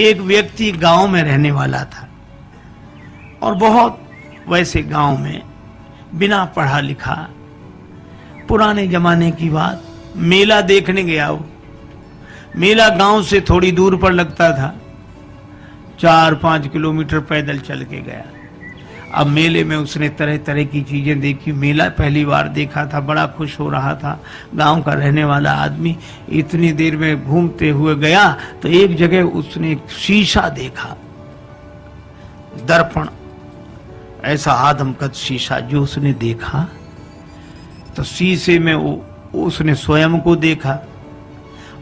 एक व्यक्ति गांव में रहने वाला था और बहुत वैसे गांव में बिना पढ़ा लिखा, पुराने जमाने की बात, मेला देखने गया। वो मेला गांव से थोड़ी दूर पर लगता था, 4-5 किलोमीटर पैदल चल के गया। अब मेले में उसने तरह तरह की चीजें देखी। मेला पहली बार देखा था, बड़ा खुश हो रहा था। गांव का रहने वाला आदमी इतनी देर में घूमते हुए गया तो एक जगह उसने एक शीशा देखा, दर्पण, ऐसा आदमकद शीशा जो उसने देखा तो शीशे में उसने स्वयं को देखा।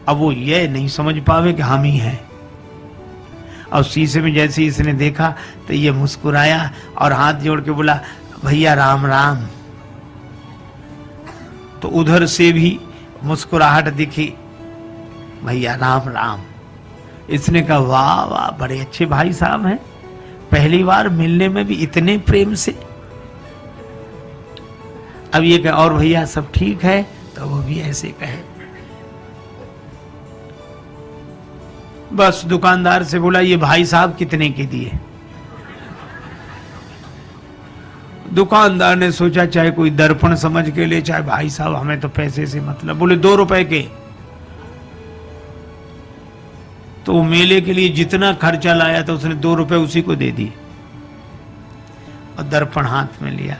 अब वो ये नहीं समझ पावे कि हम ही हैं। और शीशे में जैसे इसने देखा तो ये मुस्कुराया और हाथ जोड़ के बोला, भैया राम राम। तो उधर से भी मुस्कुराहट दिखी, भैया राम राम। इसने कहा, वाह वाह, बड़े अच्छे भाई साहब हैं, पहली बार मिलने में भी इतने प्रेम से। अब ये कहे, और भैया सब ठीक है? तो वो भी ऐसे कहे। बस दुकानदार से बोला, ये भाई साहब कितने के दिए? दुकानदार ने सोचा चाहे कोई दर्पण समझ के ले, चाहे भाई साहब, हमें तो पैसे से मतलब। बोले 2 रुपए के। तो मेले के लिए जितना खर्चा लाया था उसने 2 रुपए उसी को दे दिए और दर्पण हाथ में लिया।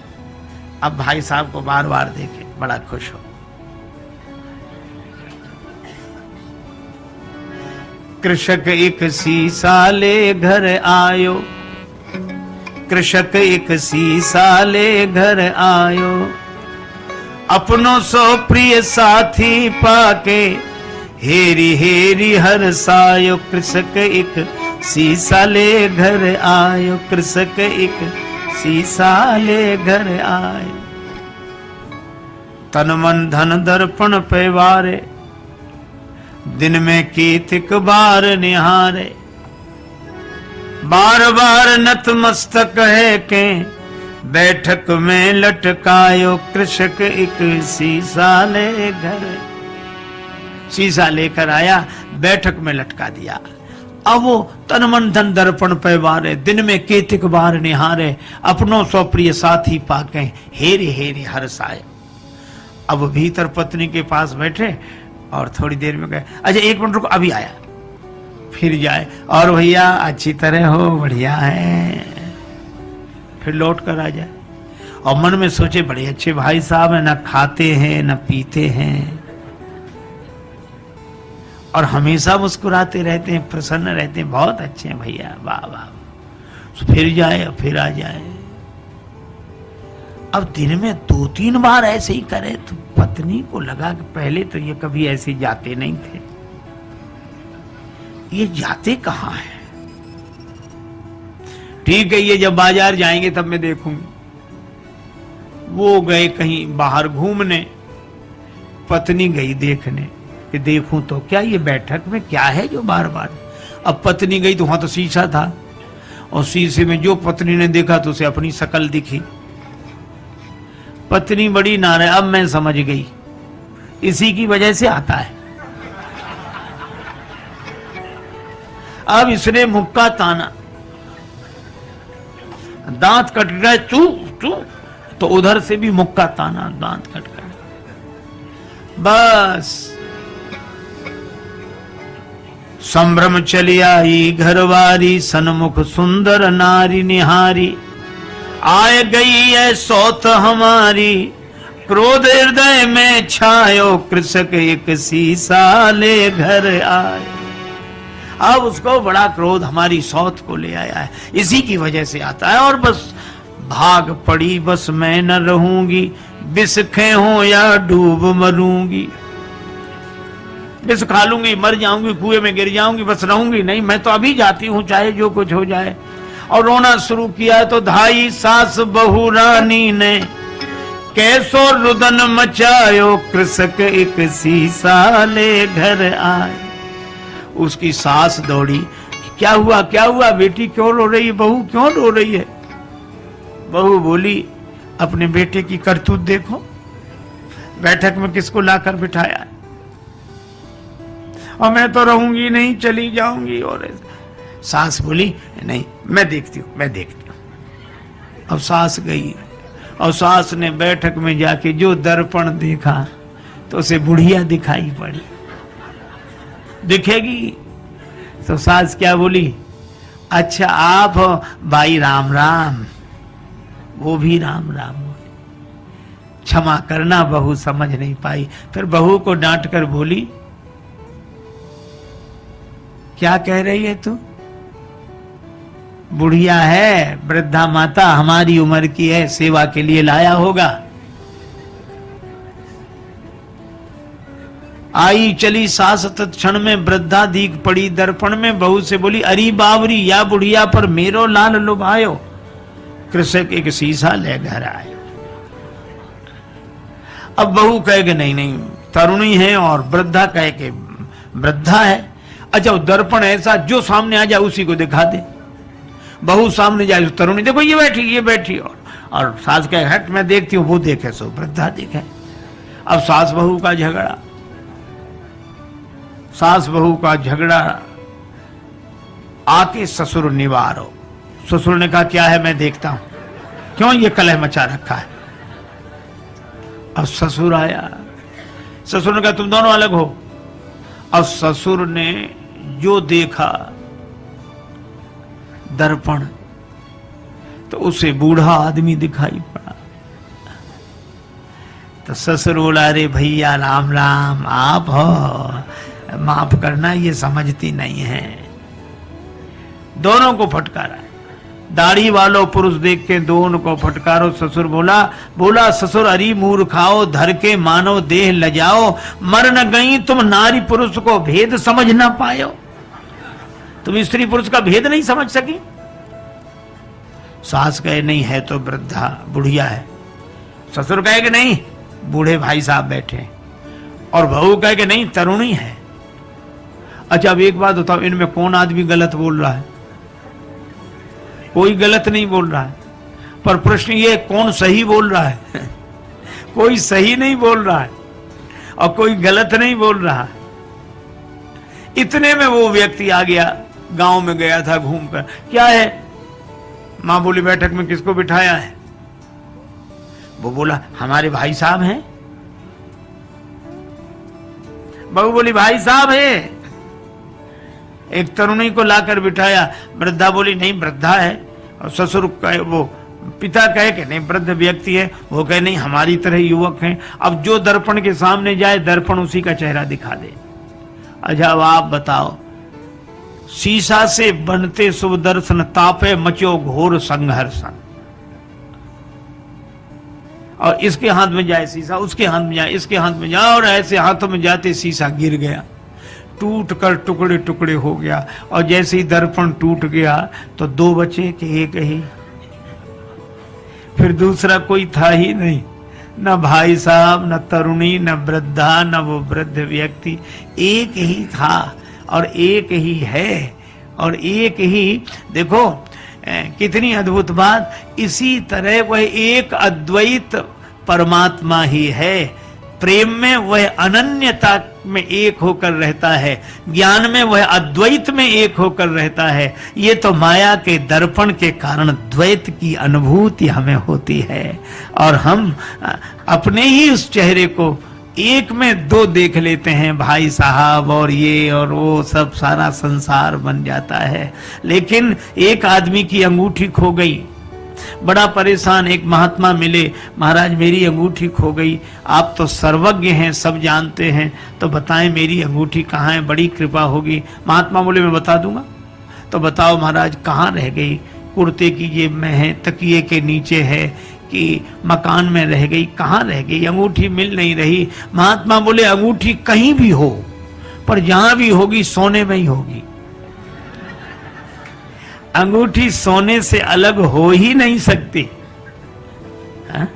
अब भाई साहब को बार बार देखे, बड़ा खुश हो। कृषक एक सीसा ले घर आयो, कृषक एक सीसा ले घर आयो, अपनों सो प्रिय साथी पाके हेरी हेरी हर सायो। कृषक एक सीसा ले घर आयो, कृषक एक सीसा ले घर आयो। तन मन धन दर्पण पैवारे, दिन में कीतिक बार निहारे। बार बार नतमस्तक है के बैठक में लटकायो। कृषक एक शीशा ले घर, शीशा लेकर आया, बैठक में लटका दिया। अब वो तन मन धन दर्पण पैवारे, दिन में कीतिक बार निहारे, अपनों सो प्रिय साथी पाके हेरे हेरे हर्षाए। अब भीतर पत्नी के पास बैठे और थोड़ी देर में गए, अच्छा 1 मिनट रुको, अभी आया। फिर जाए, और भैया अच्छी तरह हो, बढ़िया है। फिर लौट कर आ जाए और मन में सोचे, बड़े अच्छे भाई साहब है, ना खाते हैं ना पीते हैं और हमेशा मुस्कुराते रहते हैं, प्रसन्न रहते हैं, बहुत अच्छे हैं भैया, वाह वाह। फिर जाए और फिर आ जाए। अब दिन में 2-3 बार ऐसे ही करे तो पत्नी को लगा कि पहले तो ये कभी ऐसे जाते नहीं थे, ये जाते कहाँ हैं? ठीक है, ये जब बाजार जाएंगे तब मैं देखूंगी। वो गए कहीं बाहर घूमने, पत्नी गई देखने कि देखूं तो क्या ये बैठक में क्या है जो बार बार। अब पत्नी गई तो वहां तो शीशा था और शीशे में जो पत्नी ने देखा तो उसे अपनी शकल दिखी। पत्नी बड़ी नाराज। अब मैं समझ गई, इसी की वजह से आता है। अब इसने मुक्का ताना, दांत कट गए, चू चू, तो उधर से भी मुक्का ताना, दांत कट गए। बस संभ्रम चली आई घरवारी, सन्मुख सुंदर नारी निहारी। आए गई है सौत हमारी, क्रोध हृदय में छायो। कृषक एक शीशा ले घर आए। अब उसको बड़ा क्रोध हमारी सौत को ले आया है, इसी की वजह से आता है। और बस भाग पड़ी, बस मैं न रहूंगी, बिस्खे हूं या डूब मरूंगी। बिस खा लूंगी, मर जाऊंगी, कुएं में गिर जाऊंगी, बस रहूंगी नहीं, मैं तो अभी जाती हूं, चाहे जो कुछ हो जाए। और रोना शुरू किया तो धाई सास बहू रानी ने कैसो रुदन मचायो। कृषक एक शीशा ले घर आए। उसकी सास दौड़ी, क्या हुआ क्या हुआ, बेटी क्यों रो रही है, बहू क्यों रो रही है? बहू बोली, अपने बेटे की करतूत देखो, बैठक में किसको लाकर बिठाया है, और मैं तो रहूंगी नहीं, चली जाऊंगी। और सास बोली नहीं मैं देखती हूँ मैं देखती हूँ। अब सास गई और सास ने बैठक में जाके जो दर्पण देखा तो उसे बुढ़िया दिखाई पड़ी। दिखेगी तो सास क्या बोली, अच्छा आप भाई राम राम। वो भी राम राम बोली। क्षमा करना बहू समझ नहीं पाई। फिर बहू को डांट कर बोली, क्या कह रही है तू? बुढ़िया है, वृद्धा माता, हमारी उम्र की है, सेवा के लिए लाया होगा। आई चली सास तत्क्षण में वृद्धा दीख पड़ी दर्पण में। बहू से बोली, अरी बावरी या बुढ़िया पर मेरो लाल लुभायो। कृषक एक शीशा ले घर आयो। अब बहू कहे कि नहीं नहीं तरुणी है और वृद्धा कहे कि वृद्धा है। अच्छा दर्पण ऐसा जो सामने आ जाए उसी को दिखा दे। बहू सामने जाए तो तरुणी देखो ये बैठी और सास कहे हट मैं देखती हूँ, वो देखे सो वृद्धा देखे। अब सास बहू का झगड़ा, सास बहू का झगड़ा आके ससुर निवारो। ससुर ने कहा क्या है मैं देखता हूं, क्यों ये कलह मचा रखा है। अब ससुर आया, ससुर ने कहा तुम दोनों अलग हो। अब ससुर ने जो देखा दर्पण तो उसे बूढ़ा आदमी दिखाई पड़ा। तो ससुर बोला, अरे भैया राम राम, आप हो, माफ करना ये समझती नहीं है। दोनों को फटकारा, दाढ़ी वालों पुरुष देख के दोनों को फटकारो। ससुर बोला ससुर अरी मूर्खाओ, धर के मानो देह लजाओ, मर न गई तुम नारी पुरुष को भेद समझ न पायो। तुम स्त्री पुरुष का भेद नहीं समझ सकी। सास कहे नहीं है तो वृद्धा बुढ़िया है। ससुर कहे कि नहीं बूढ़े भाई साहब बैठे, और बहू कहे कि नहीं तरुणी है। अच्छा अब एक बात बताओ, इनमें कौन आदमी गलत बोल रहा है? कोई गलत नहीं बोल रहा है, पर प्रश्न ये कौन सही बोल रहा है? कोई सही नहीं बोल रहा है और कोई गलत नहीं बोल रहा है। इतने में वो व्यक्ति आ गया, गांव में गया था घूमकर। क्या है? मां बोली बैठक में किसको बिठाया है? वो बोला हमारे भाई साहब हैं। बहू बोली भाई साहब है। एक तरुणी को लाकर बिठाया, वृद्धा बोली नहीं वृद्धा है। और ससुर कहे, वो पिता कहे कि नहीं वृद्ध व्यक्ति है। वो कहे नहीं हमारी तरह युवक हैं। अब जो दर्पण के सामने जाए दर्पण उसी का चेहरा दिखा दे। अच्छा अब आप बताओ, शीशा से बनते शुभ दर्शन, तापे मचो घोर संघर्षण। और इसके हाथ में जाए शीशा, उसके हाथ में जाए, इसके हाथ में जाए, और ऐसे हाथों में जाते शीशा गिर गया, टूट कर टुकड़े टुकड़े हो गया। और जैसे ही दर्पण टूट गया तो दो बचे कि एक ही। फिर दूसरा कोई था ही नहीं, न भाई साहब, न तरुणी, न वृद्धा, न वो वृद्ध व्यक्ति। एक ही था और एक ही है और एक ही। देखो कितनी अद्भुत बात। इसी तरह वह एक अद्वैत परमात्मा ही है। प्रेम में वह अनन्यता में एक होकर रहता है, ज्ञान में वह अद्वैत में एक होकर रहता है। ये तो माया के दर्पण के कारण द्वैत की अनुभूति हमें होती है और हम अपने ही उस चेहरे को एक में दो देख लेते हैं, भाई साहब और ये और वो, सब सारा संसार बन जाता है। लेकिन एक आदमी की अंगूठी खो गई, बड़ा परेशान। एक महात्मा मिले, महाराज मेरी अंगूठी खो गई, आप तो सर्वज्ञ हैं, सब जानते हैं, तो बताएं मेरी अंगूठी कहाँ है, बड़ी कृपा होगी। महात्मा बोले मैं बता दूंगा। तो बताओ महाराज कहाँ रह गई? कुर्ते की जेब में है, तकिए के नीचे है, कि मकान में रह गई, कहाँ रह गई? अंगूठी मिल नहीं रही। महात्मा बोले अंगूठी कहीं भी हो, पर जहां भी होगी सोने में ही होगी। अंगूठी सोने से अलग हो ही नहीं सकती। हा?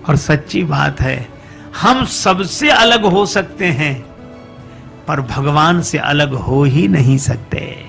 और सच्ची बात है, हम सबसे अलग हो सकते हैं पर भगवान से अलग हो ही नहीं सकते।